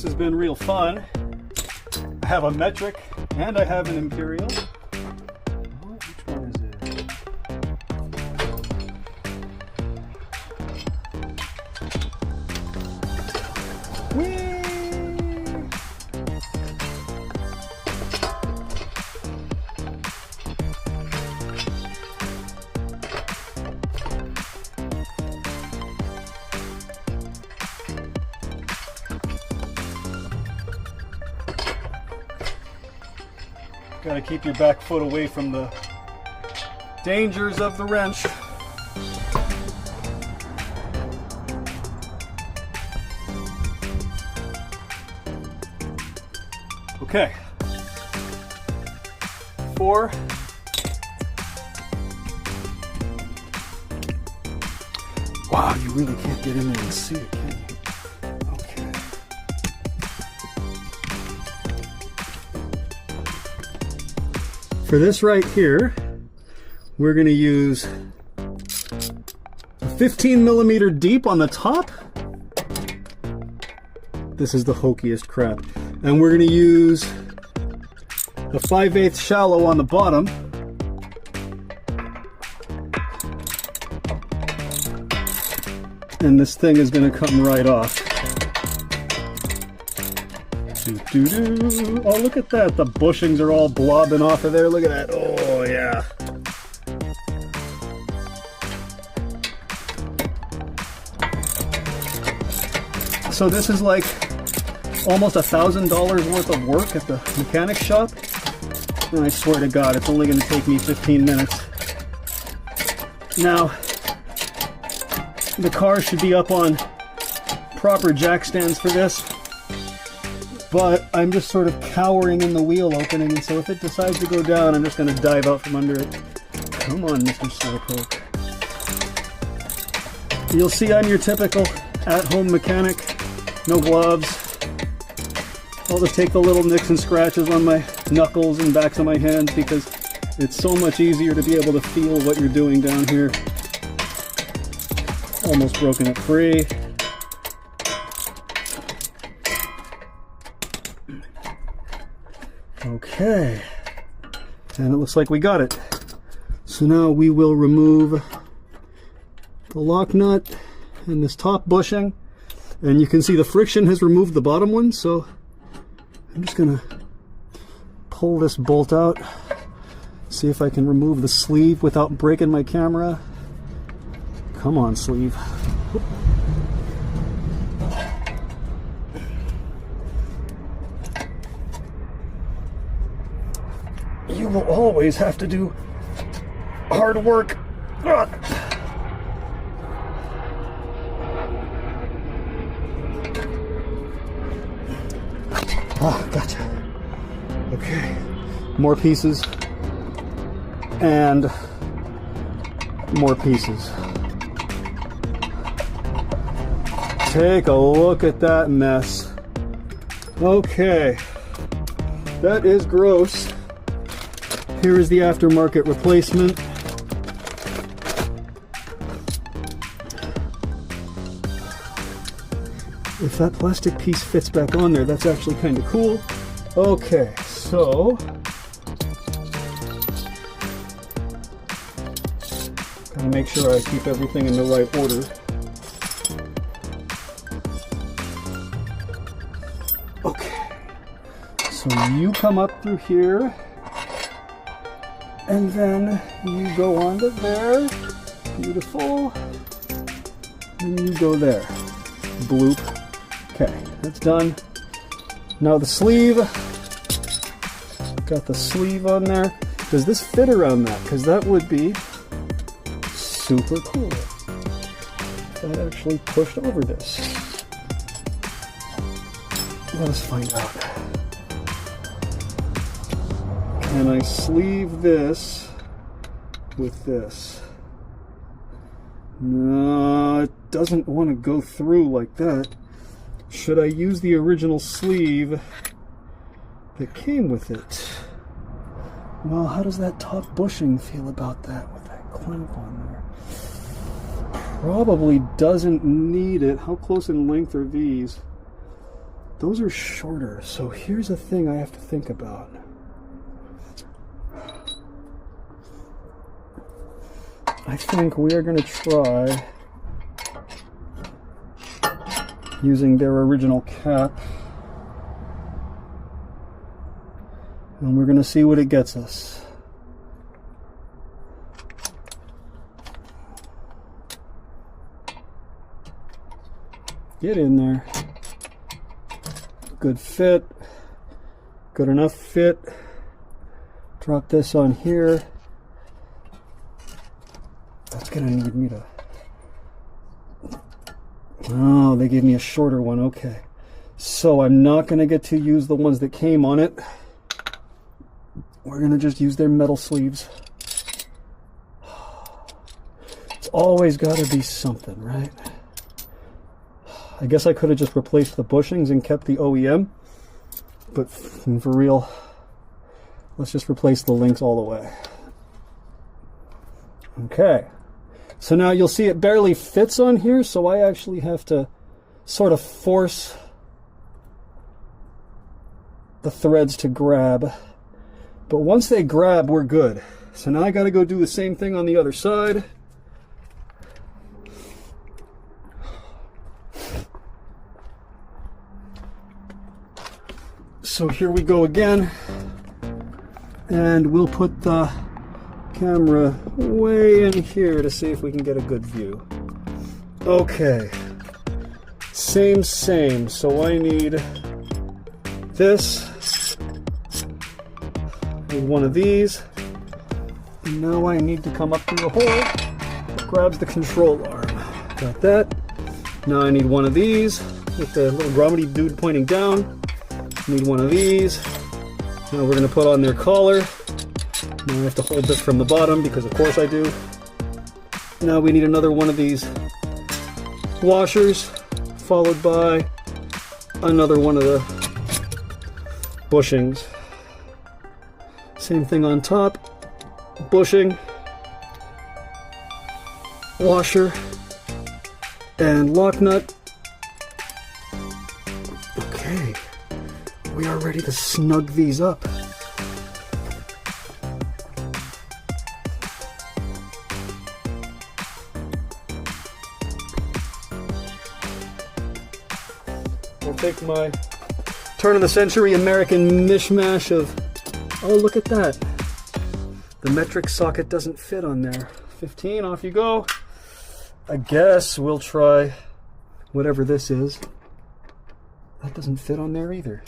This has been real fun. I have a metric and I have an imperial. Oh, which one is it? Whee! Gotta keep your back foot away from the dangers of the wrench. Okay. 4. Wow, you really can't get in there and see it, can you? Okay. For this right here, we're going to use a 15mm deep on the top. This is the hokiest crap. And we're going to use a 5/8 shallow on the bottom. And this thing is going to come right off. Oh, look at that. The bushings are all blobbing off of there. Look at that. Oh, yeah. So this is like almost $1,000 worth of work at the mechanic shop. And I swear to God, it's only going to take me 15 minutes. Now, the car should be up on proper jack stands for this. But I'm just sort of cowering in the wheel opening, and so if it decides to go down, I'm just going to dive out from under it. Come on, Mr. Slowpoke. You'll see I'm your typical at-home mechanic. No gloves. I'll just take the little nicks and scratches on my knuckles and backs of my hands because it's so much easier to be able to feel what you're doing down here. Almost broken it free. Okay, and it looks like we got it. So now we will remove the lock nut and this top bushing, and you can see the friction has removed the bottom one, so I'm just gonna pull this bolt out, see if I can remove the sleeve without breaking my camera. Come on, sleeve. You will always have to do hard work. Ah, gotcha. Okay, more pieces and more pieces. Take a look at that mess. Okay, that is gross. Here is the aftermarket replacement. If that plastic piece fits back on there, that's actually kind of cool. Okay, so gotta make sure I keep everything in the right order. Okay, so you come up through here. And then you go on to there. Beautiful. And you go there. Bloop. Okay, that's done. Now the sleeve. Got the sleeve on there. Does this fit around that? Because that would be super cool. If that actually pushed over this. Let us find out. And I sleeve this with this. No, it doesn't want to go through like that. Should I use the original sleeve that came with it? Well, how does that top bushing feel about that with that clamp on there? Probably doesn't need it. How close in length are these? Those are shorter, so here's a thing I have to think about. I think we are going to try using their original cap, and we're going to see what it gets us. Get in there. Good fit. Good enough fit. Drop this on here. That's gonna need me to... Oh, they gave me a shorter one. Okay. So I'm not gonna get to use the ones that came on it. We're gonna just use their metal sleeves. It's always gotta be something, right? I guess I could have just replaced the bushings and kept the OEM, but for real, let's just replace the links all the way. Okay, so now you'll see it barely fits on here, so I actually have to sort of force the threads to grab, but once they grab, we're good. So now I got to go do the same thing on the other side. So here we go again, and we'll put the camera way in here to see if we can get a good view. Okay, same, so I need this, need one of these, and now I need to come up through the hole that grabs the control arm. Got that. Now I need one of these with the little grommet dude pointing down. Need one of these. Now we're going to put on their collar. Now I have to hold this from the bottom because of course I do. Now we need another one of these washers, followed by another one of the bushings. Same thing on top. Bushing, washer, and lock nut. Okay. We are ready to snug these up. I'll take my turn of the century American mishmash of, oh look at that. The metric socket doesn't fit on there. 15, off you go. I guess we'll try whatever this is. That doesn't fit on there either.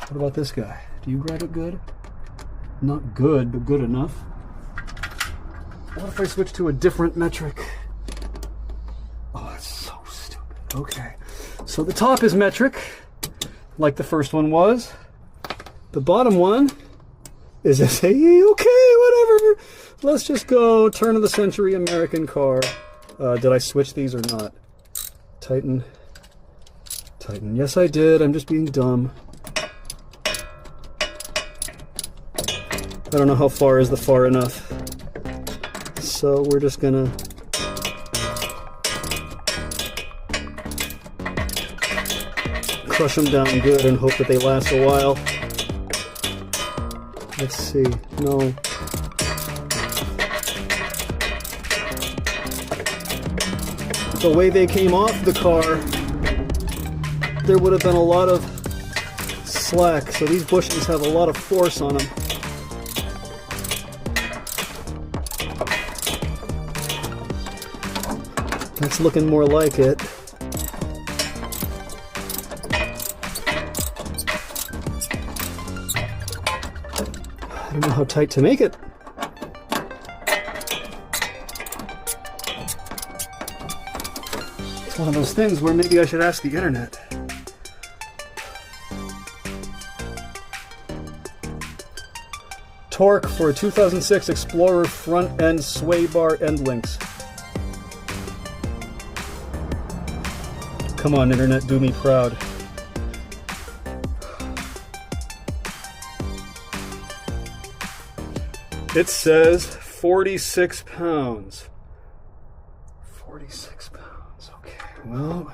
What about this guy? Do you grab it good? Not good, but good enough. What if I switch to a different metric? Oh, that's so stupid. Okay. So the top is metric, like the first one was. The bottom one is SAE. Okay, whatever. Let's just go turn of the century American car. Did I switch these or not? Tighten. Tighten. Yes, I did. I'm just being dumb. I don't know how far is the far enough. So we're just gonna crush them down good and hope that they last a while. Let's see. No. The way they came off the car, there would have been a lot of slack. So these bushings have a lot of force on them. That's looking more like it. I don't know how tight to make it. It's one of those things where maybe I should ask the internet. Torque for a 2006 Explorer front end sway bar end links. Come on, internet, do me proud. It says 46 pounds. 46 pounds, okay. Well,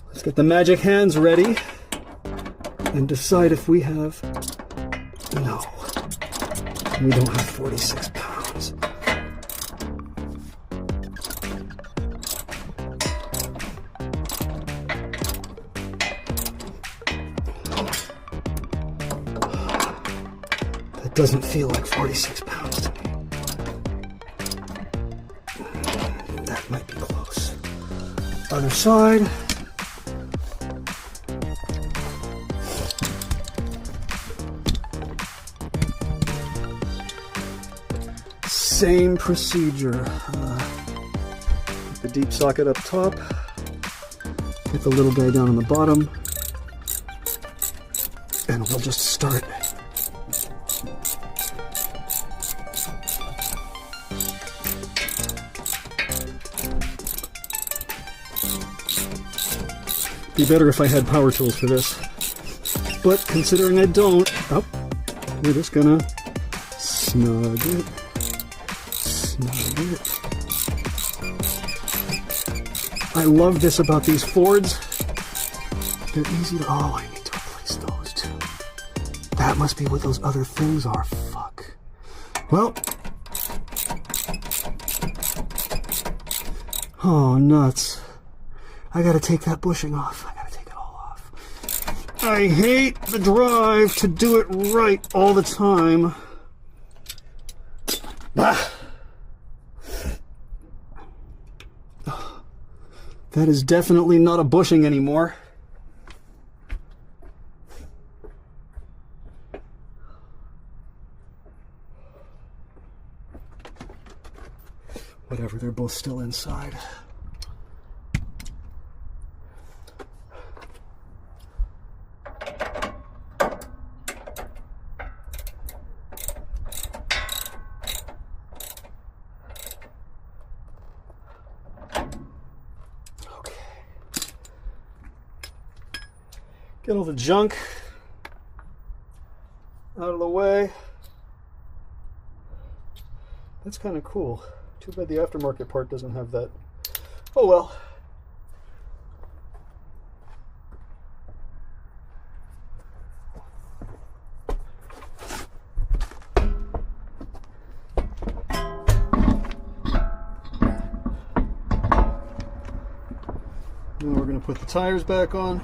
let's Let's get the magic hands ready and decide if we have... No, we don't have 46 pounds. That doesn't feel like 46 pounds to me. That might be close. Other side. Same procedure. Get the deep socket up top. Get the little guy down on the bottom. And we'll just start. Be better if I had power tools for this. But considering I don't, we're just gonna snug it. I love this about these Fords. They're easy to... Oh, I need to replace those too. That must be what those other things are. Fuck. Well. Oh, nuts. I gotta take that bushing off. I gotta take it all off. I hate the drive to do it right all the time. Ah. That is definitely not a bushing anymore. Whatever, they're both still inside. Get all the junk out of the way. That's kind of cool. Too bad the aftermarket part doesn't have that. Oh well. Now we're going to put the tires back on.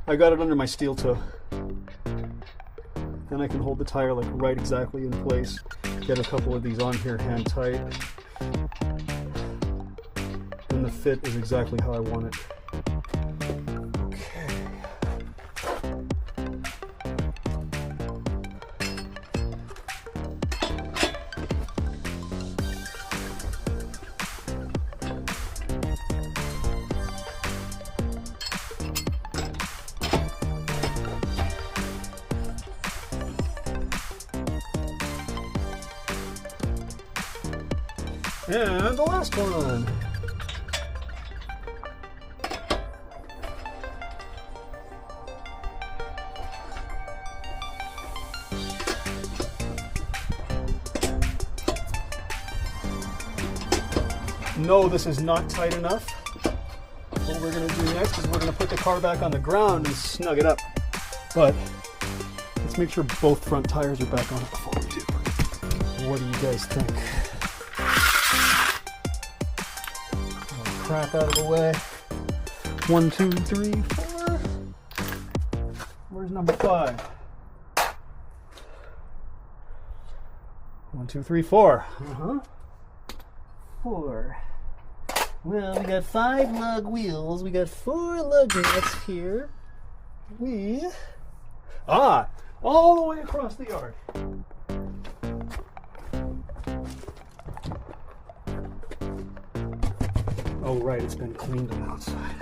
I got it under my steel toe. Then I can hold the tire like right exactly in place. Get a couple of these on here hand tight. And the fit is exactly how I want it. Okay. And the last one. No, this is not tight enough. What we're going to do next is we're going to put the car back on the ground and snug it up. But let's make sure both front tires are back on it before we do. What do you guys think? Crap out of the way. 1, 2, 3, 4. Where's number 5? 1, 2, 3, 4. 4. Well, we got 5 lug wheels. We got 4 lug nuts here. All the way across the yard. Oh, right, it's been cleaned on the outside.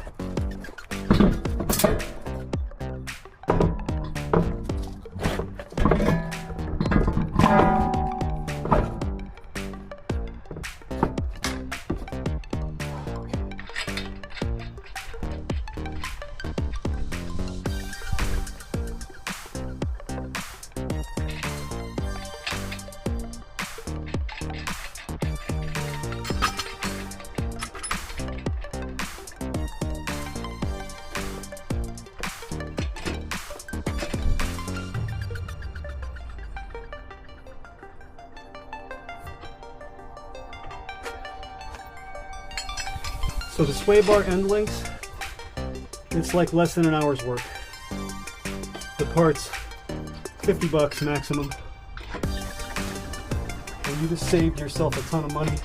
So the sway bar end links, it's like less than an hour's work. The parts, 50 bucks maximum. And you just saved yourself a ton of money.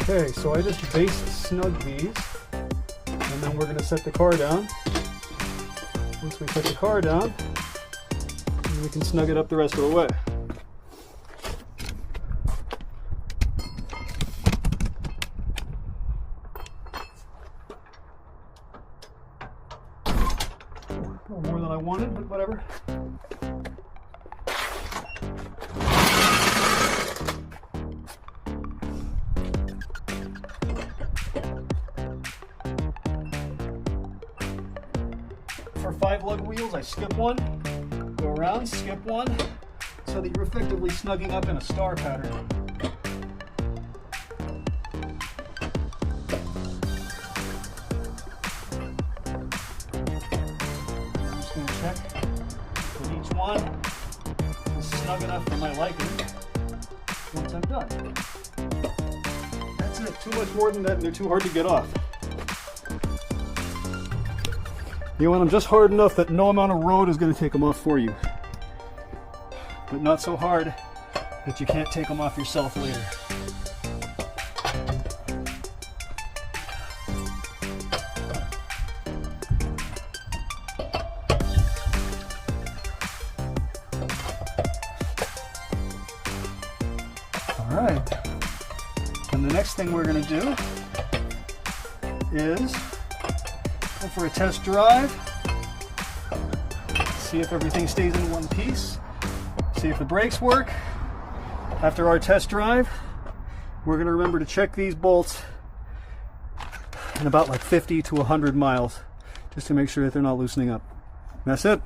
Okay, so I just base snug these, and then we're going to set the car down. Once we set the car down, we can snug it up the rest of the way. A little more than I wanted, but whatever. For 5 lug wheels, I skip one, go around, skip one, so that you're effectively snugging up in a star pattern. I'm just going to check that each one is snug enough for my liking once I'm done. That's it. Too much more than that and they're too hard to get off. You want them just hard enough that no amount of road is going to take them off for you. But not so hard that you can't take them off yourself later. Alright. And the next thing we're going to do is go for a test drive, see if everything stays in one piece, see if the brakes work. After our test drive, we're going to remember to check these bolts in about like 50 to 100 miles just to make sure that they're not loosening up. And that's it.